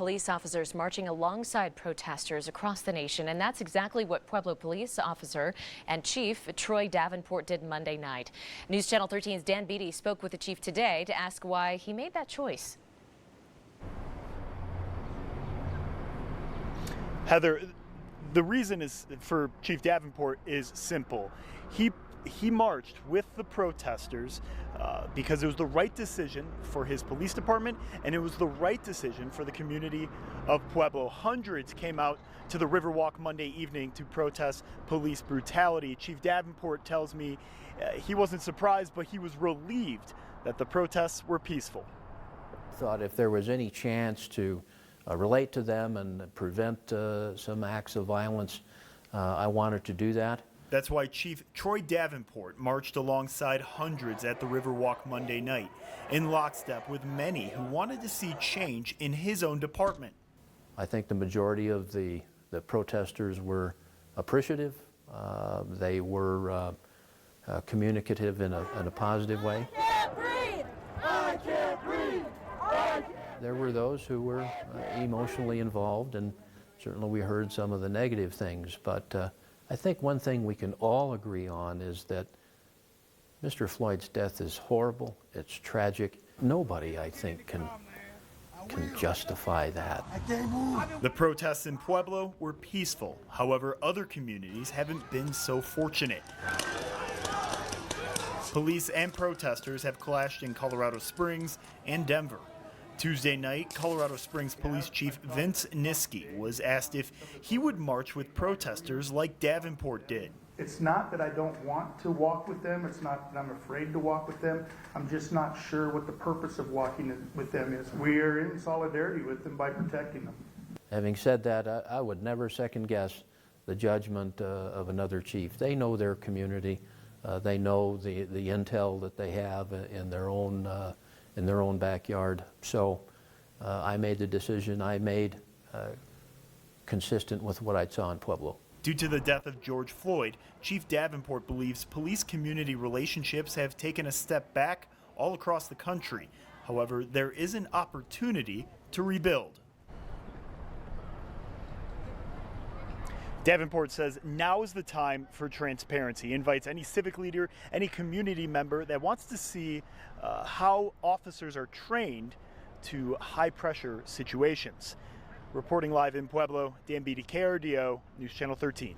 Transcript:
Police officers marching alongside protesters across the nation, and that's exactly what Pueblo Police Officer and Chief Troy Davenport did Monday night. News Channel 13's Dan Beatty spoke with the chief today to ask why he made that choice. Heather, the reason is for Chief Davenport is simple. He marched with the protesters because it was the right decision for his police department, and it was the right decision for the community of Pueblo. Hundreds came out to the Riverwalk Monday evening to protest police brutality. Chief Davenport tells me he wasn't surprised, but he was relieved that the protests were peaceful. Thought if there was any chance to relate to them and prevent some acts of violence, I wanted to do that. That's why Chief Troy Davenport marched alongside hundreds at the Riverwalk Monday night, in lockstep with many who wanted to see change in his own department. I think the majority of the protesters were appreciative. They were communicative in a positive way. I can't breathe! I can't breathe! There were those who were emotionally involved, and certainly we heard some of the negative things, but I think one thing we can all agree on is that Mr. Floyd's death is horrible, it's tragic. Nobody, I think, can justify that. The protests in Pueblo were peaceful. However, other communities haven't been so fortunate. Police and protesters have clashed in Colorado Springs and Denver. Tuesday night, Colorado Springs Police Chief Vince Niski was asked if he would march with protesters like Davenport did. It's not that I don't want to walk with them. It's not that I'm afraid to walk with them. I'm just not sure what the purpose of walking with them is. We are in solidarity with them by protecting them. Having said that, I would never second guess the judgment of another chief. They know their community. They know the intel that they have in their own backyard. So I made the decision I made consistent with what I saw in Pueblo. Due to the death of George Floyd, Chief Davenport believes police-community relationships have taken a step back all across the country. However, there is an opportunity to rebuild. Davenport says now is the time for transparency. He invites any civic leader, any community member that wants to see how officers are trained to high-pressure situations. Reporting live in Pueblo, Dan Beatty, KRDO, News Channel 13.